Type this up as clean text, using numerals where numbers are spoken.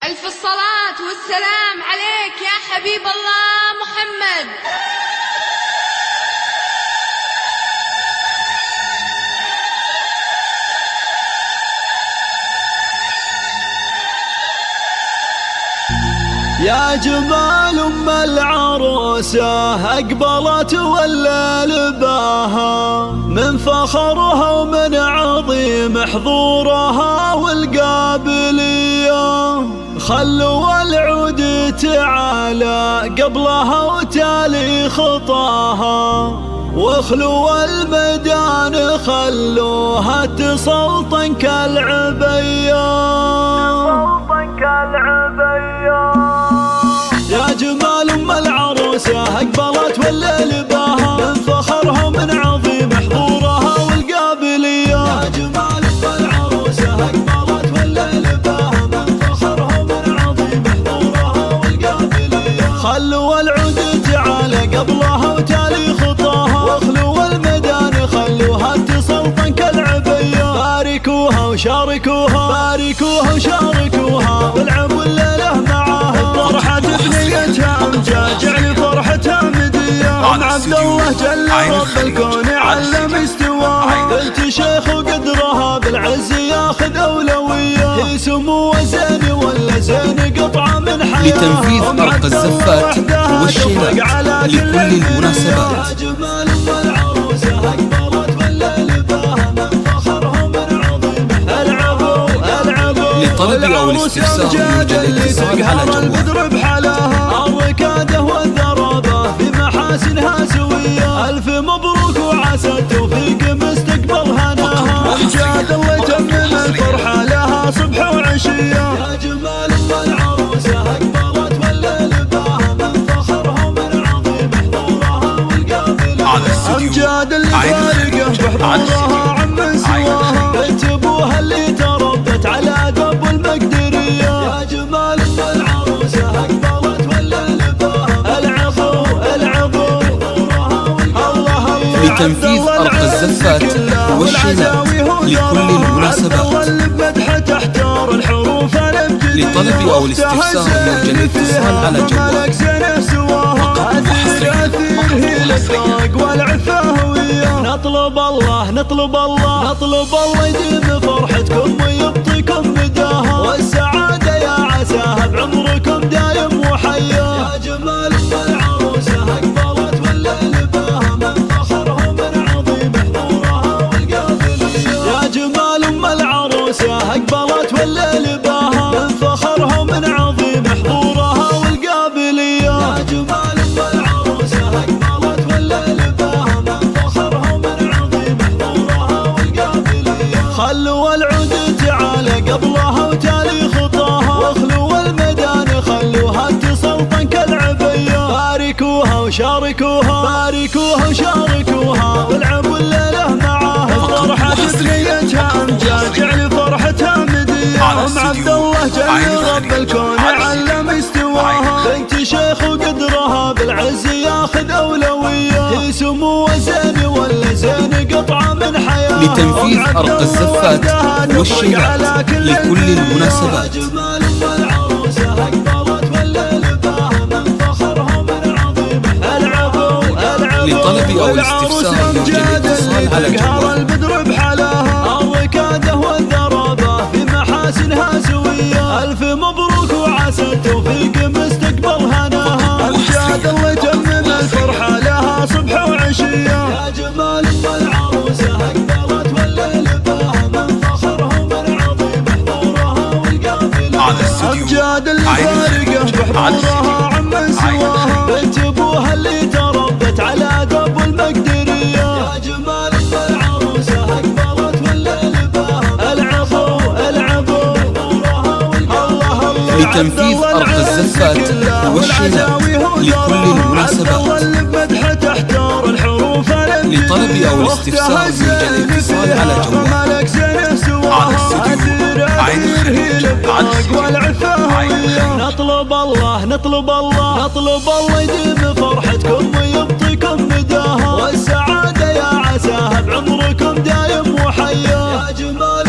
ألف الصلاة والسلام عليك يا حبيب الله محمد. يا جمال أم العروسة أقبلت والليل باها، من فخرها ومن عظيم حضورها والقابلية. خلوا العود تعالى قبلها وتالي خطاها، واخلوا الميدان خلوها تسلطن كالعبية. يا جمال أم العروسة أقبلت والليل باها، من فخرها ومن عظيم حضورها والقابلية. يا جمال أم العروسة أقبلت والليل باها، من فخرها ومن عظيم حضورها والقابلية. خلوا العود تعالى قبلها وتالي خطاها، واخلوا الميدان خلوها تسلطن كالعبية. باركوها وشاركوها، باركوها وشاركوها، والعبوا الليلة معاها. فرحة ثنيتها أمجاد جعل فرحتها مدية. أم عبد الله جل رب الكون علم استواها، بنت شيخ وقدرها بالعز ياخذ أولوية. هي سمو وزين ولا زين قطعة من حياة. لتنفيذ أرق الزفات والشيلات لكل المناسبات. يا جمال أم العروسة أقبلت والليل باها، من فخرها ومن عظيم العبوا. لطلب أو الاستفسار يوجد الاتصال على جوال الركادة والذرابة في محاسنها سوية. ألف مبروك وعسى التوفيق مستقبل هناها. أمجاد الله يتمم الفرحة لها صبح وعشية. يا جمال أم العروسة أقبلت والليل باها، من فخرها ومن عظيم حضورها والقابلية. أمجاد اللي فارقه بحضورها عمن سواها، بنت أبوها اللي تربت على قب المقدرية. يا جمال أم العروسة أقبلت والليل باها، العبوا لتنفيذ أرق الزفات والشيلات لكل المناسبات. لطلب أو الاستفسار يرجى الاتصال على جوال نطلب الله نطلب الله نطلب الله يديم فرحتكم ويبطيكم بداها، والسعادة يا عساها بعمركم دايم وحيا. يا جمال أم العروسة أقبلت والليل باها، من فخرها ومن عظيم حضورها والقابلية. يا جمال أم العروسة أقبلت والليل باها، من فخرها ومن عظيم حضورها والقابلية. يا جمال أم العروسة أقبلت والليل باها، من فخرها ومن عظيم حضورها والقابلية. خلوا العود تعالى قبلها وتالي خطاها، واخلوا الميدان خلوها تسلطن كالعبية. باركوها وشاركوها، باركوها وشاركوها، والعبوا الليلة معاها. فرحة ثنيتها أمجاد جعل فرحتها مدية. أم عبد الله جل رب الكون علم استواها، بنت شيخ وقدرها بالعز ياخذ أولوية. هي سمو وزين ولا زين قطعة من حياة. لتنفيذ أرق الزفات والشيلات لكل المناسبات. يا جمال أم العروسة أقبلت والليل باها، من فخرها ومن عظيم العبوا. لطلب أو الاستفسار يوجد الاتصال على جوال البدر بحلاها، الركادة والذرابة في محاسنها سوية. ألف مبروك وعسى التوفيق مستقبل هناها. أمجاد الله يتمم الفرحة لها صبح وعشية. يا جمال أم العروسة أقبلت والليل باها، من فخرها ومن عظيم حضورها والقابلية. أمجاد اللي فارقه بحضورها عمن سواها، بنت أبوها اللي تربت على قب المقدرية. يا جمال أم العروسة أقبلت والليل باها، العبوا لتنفيذ أرق الزفات والشيلات لكل المناسبات. لطلب أو الاستفسار يوجد الاتصال على جوال نطلب الله نطلب الله نطلب الله يديم فرحتكم ويبطيكم بداها، والسعادة يا عساها بعمركم دايم وحيا. يا جمال